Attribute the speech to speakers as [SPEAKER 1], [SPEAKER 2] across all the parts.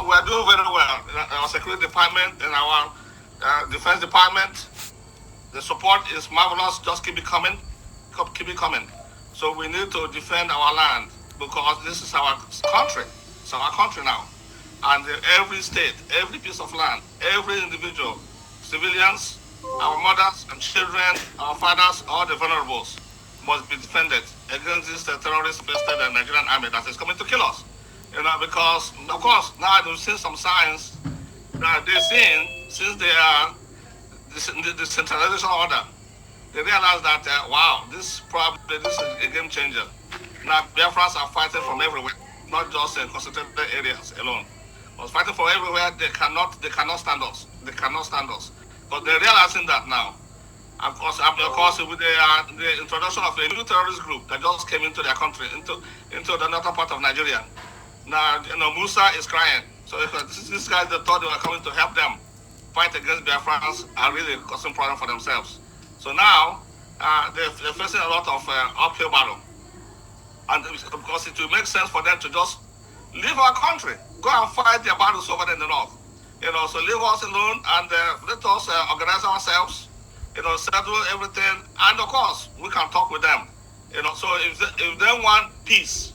[SPEAKER 1] we are doing very well. Our security department and our defense department, the support is marvelous. Just keep it coming, keep it coming. So we need to defend our land because this is our country. It's our country now. And every state, every piece of land, every individual, civilians, our mothers and children, our fathers, all the vulnerables must be defended against this terrorist-infested Nigerian army that is coming to kill us. Because of course now we've seen some signs that they're seeing since they are the centralization order. They realize that wow, this is a game changer. Now Biafrans are fighting from everywhere, not just in concentrated areas alone. But fighting from everywhere, they cannot stand us. They cannot stand us. But they're realizing that now. Of course, with the introduction of a new terrorist group that just came into their country, into the northern part of Nigeria. Now, Musa is crying. So these guys that thought they were coming to help them fight against Biafrans are really causing problems for themselves. So now they're facing a lot of uphill battle, and because it will make sense for them to just leave our country, go and fight their battles over there in the north. So leave us alone and let us organize ourselves. Settle everything, and of course we can talk with them. So if they want peace,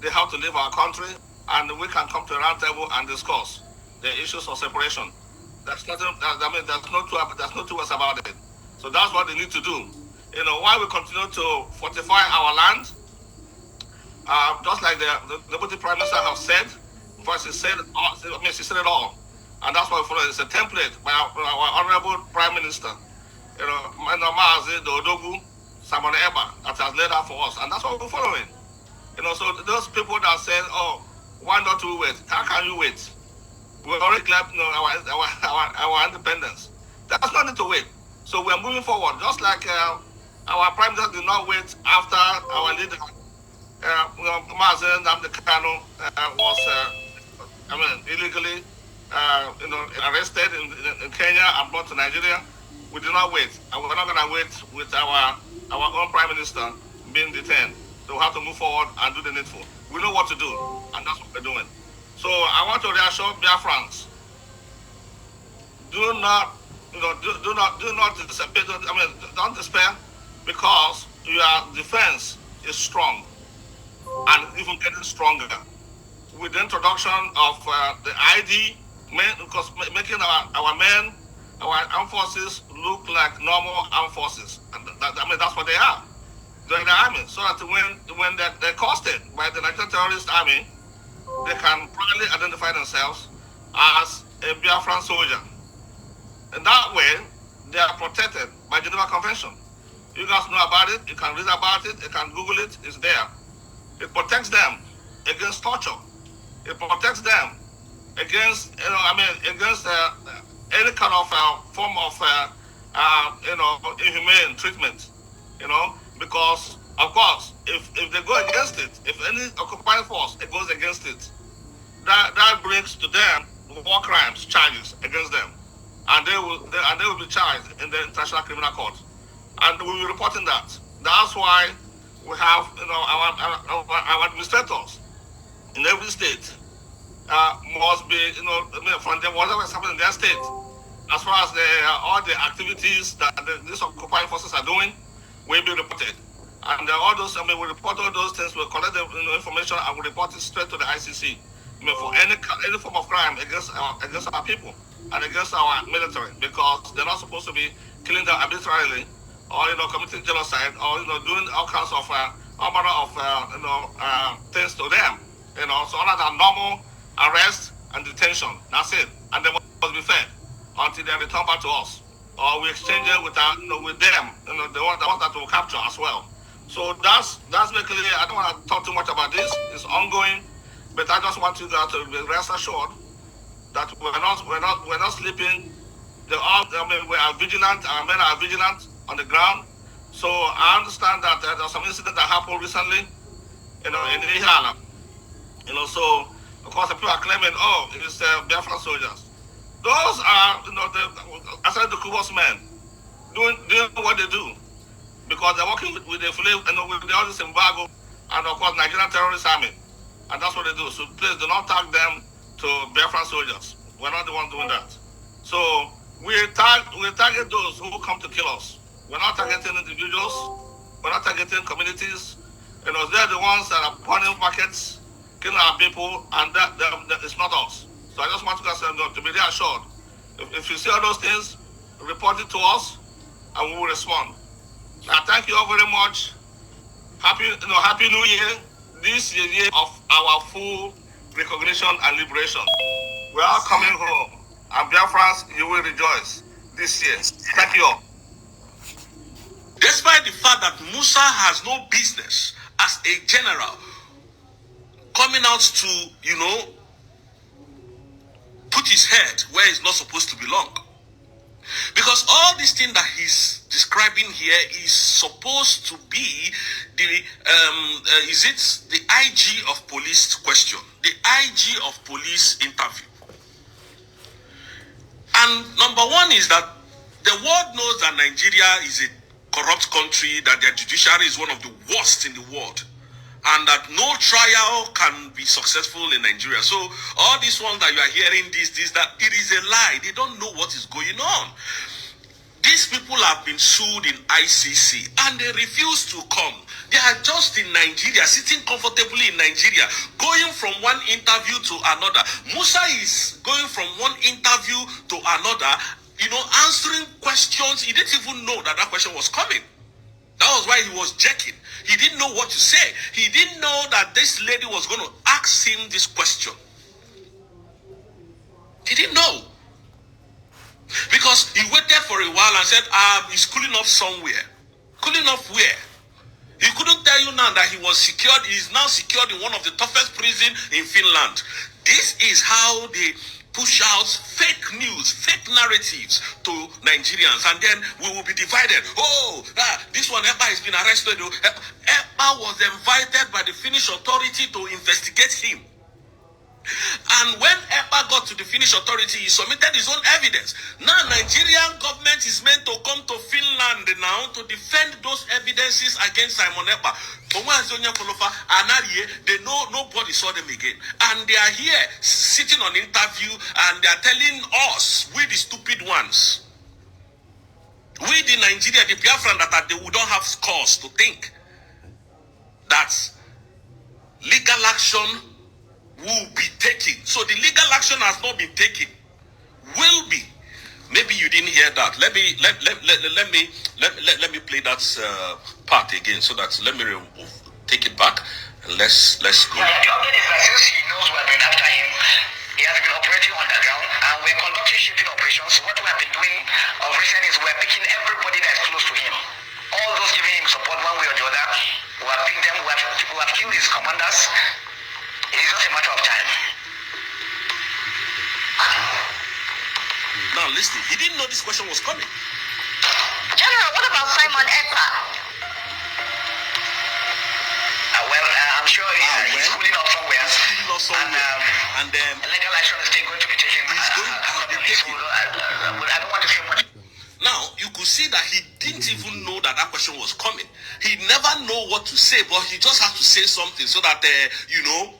[SPEAKER 1] they have to leave our country, and we can come to a round table and discuss the issues of separation. There's nothing. There's no two ways about it. So that's what they need to do. While we continue to fortify our land, just like the Deputy Prime Minister have said, first she said it all, and that's what we follow. It's a template by our Honorable Prime Minister, Maazi Dodogu Samon Eba, that has laid out for us, and that's what we're following. So those people that say, "Oh, why not we wait? How can you wait? We already claimed our independence. There's no need to wait." So we're moving forward, just like our Prime Minister did not wait after our leader, Mazen Nnamdi Kanu, was illegally arrested in Kenya and brought to Nigeria. We did not wait, and we're not going to wait with our own Prime Minister being detained. So we have to move forward and do the needful. We know what to do, and that's what we're doing. So I want to reassure Biafrans: do not disappear. Don't despair, because your defense is strong and even getting stronger with the introduction of the ID, because making our men, our armed forces look like normal armed forces, and that's what they are. They're the army, so that when they're accosted by the Nigerian terrorist army, they can properly identify themselves as a Biafran soldier. And that way, they are protected by the Geneva Convention. You guys know about it. You can read about it. You can Google it. It's there. It protects them against torture. It protects them against, against any kind of form of, inhumane treatment. Because of course, if they go against it, if any occupying force goes against it, that brings to them war crimes charges against them, and they will be charged in the International Criminal Court, and we will be reporting that. That's why we have our administrators in every state must be from them whatever is happening in their state, as far as all the activities that these occupying forces are doing will be reported. And all those, we report all those things, we'll collect the information and we'll report it straight to the ICC. For any form of crime against our people and against our military, because they're not supposed to be killing them arbitrarily, or committing genocide, or doing all kinds of all manner of things to them. So other than normal arrest and detention, that's it. And they must be fed until they return back to us, or we exchange it with with them, the ones that will capture as well. So that's basically. I don't want to talk too much about this. It's ongoing, but I just want you guys to be rest assured that we're not sleeping. We are vigilant. Our men are vigilant on the ground. So I understand that there's some incident that happened recently, in Ihiala. So of course the people are claiming, oh, it's Biafran soldiers. Those are, aside the Kubos men, doing what they do, because they're working with the slave, with all this embargo, and of course Nigerian terrorist army, and that's what they do. So please do not tag them to Biafran soldiers. We're not the ones doing that. So we target those who come to kill us. We're not targeting individuals. We're not targeting communities. You know, they're the ones that are burning markets, killing our people, and that it's not us. So I just want you guys to be reassured. If you see all those things, report it to us, and we will respond. I thank you all very much. Happy New Year. This is the year of our full recognition and liberation. We are coming home. And Biafrans, you will rejoice this year. Thank you all.
[SPEAKER 2] Despite the fact that Musa has no business as a general coming out to, put his head where he's not supposed to belong. Because all this thing that he's describing here is supposed to be the IG of police question, the IG of police interview. And number one is that the world knows that Nigeria is a corrupt country, that their judiciary is one of the worst in the world, and that no trial can be successful in Nigeria. So all these ones that you are hearing, that, it is a lie. They don't know what is going on. These people have been sued in ICC and they refuse to come. They are just in Nigeria, sitting comfortably in Nigeria, going from one interview to another. Musa is going from one interview to another, answering questions. He didn't even know that question was coming. That was why he was jerking. He didn't know what to say. He didn't know that this lady was going to ask him this question. He didn't know. Because he waited for a while and said, he's cooling off somewhere. Cooling off where? He couldn't tell you now that he was secured. He's now secured in one of the toughest prisons in Finland. This is how they push out fake news, fake narratives to Nigerians, and then we will be divided. This one, Epa has been arrested. Epa was invited by the Finnish authority to investigate him. And when Epa got to the Finnish authority, he submitted his own evidence. Now, Nigerian government is meant to come to Finland now to defend those evidences against Simon Epa. They know nobody saw them again. And they are here sitting on interview and they are telling us, we the stupid ones, we the Nigeria, the Biafran, that we don't have cause to think that legal action will be taken. So the legal action has not been taken. Will be. Maybe you didn't hear that. Let me play that part again. So that let me take it back and let's go.
[SPEAKER 3] Yeah, the update is that since he knows we have been after him, he has been operating underground, and we're conducting shifting operations. What we have been doing of recent is we're picking everybody that's close to him. All those giving him support one way or the other, we have picked them. We have killed his commanders. It is just a matter of time.
[SPEAKER 2] Now listen, he didn't know this question was coming.
[SPEAKER 3] General, what about Simon Epa? I'm sure he's cooling off somewhere.
[SPEAKER 2] And then
[SPEAKER 3] legal action is still going to be taken. I don't want to say much.
[SPEAKER 2] Now, you could see that he didn't even know that question was coming. He never know what to say, but he just has to say something so that,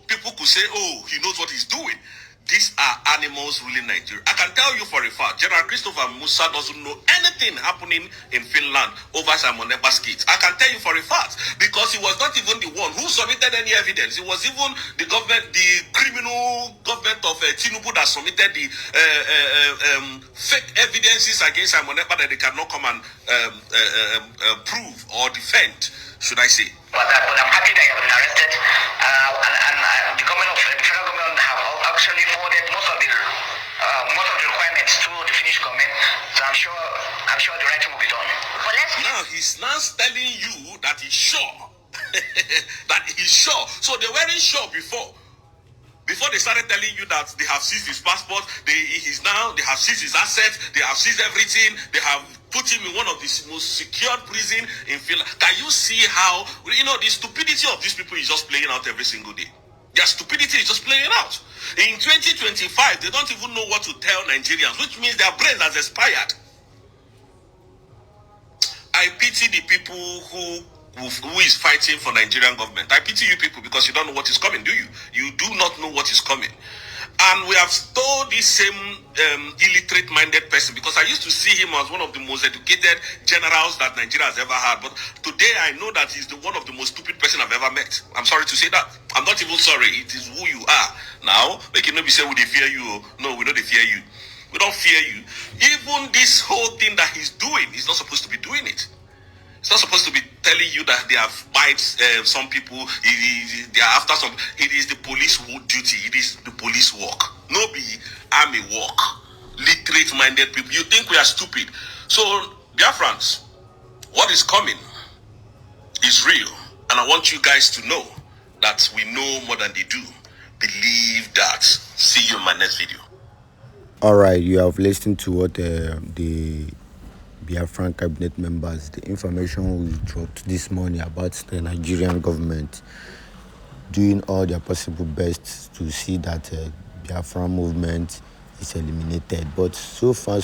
[SPEAKER 2] people could say, oh, he knows what he's doing. These are animals ruling Nigeria. I can tell you for a fact, General Christopher Musa doesn't know anything happening in Finland over Simon Epa's kids. I can tell you for a fact, because he was not even the one who submitted any evidence. It was even the government, the criminal government of Tinubu that submitted the fake evidences against Simon Epa that they cannot come and prove or defend, should I say.
[SPEAKER 3] But I'm happy that you have been arrested, and the government of the federal government have actually forwarded most of the requirements to the Finnish government. So I'm sure the right thing will be done. But
[SPEAKER 2] now he's now telling you that he's sure, that he's sure. So they weren't sure before. Before they started telling you that they have seized his passport, they have seized his assets, they have seized everything, they have put him in one of the most secured prison in Finland. Can you see how, the stupidity of these people is just playing out every single day? Their stupidity is just playing out. In 2025, they don't even know what to tell Nigerians, which means their brain has expired. I pity the people who is fighting for Nigerian government. I pity you people because you don't know what is coming, do you? You do not know what is coming. And we have told this same illiterate-minded person, because I used to see him as one of the most educated generals that Nigeria has ever had. But today I know that he's one of the most stupid person I've ever met. I'm sorry to say that. I'm not even sorry. It is who you are. Now, they can be saying, we fear you. No, we don't fear you. We don't fear you. Even this whole thing that he's doing, he's not supposed to be doing it. It's not supposed to be telling you that they have bites some people, they are after some. It is the police duty. It is the police work. No be army work. Literate-minded people. You think we are stupid. So, Biafrans, what is coming is real. And I want you guys to know that we know more than they do. Believe that. See you in my next video.
[SPEAKER 4] All right, you have listened to what the Biafran cabinet members, the information we dropped this morning about the Nigerian government doing all their possible best to see that Biafran movement is eliminated. But so far,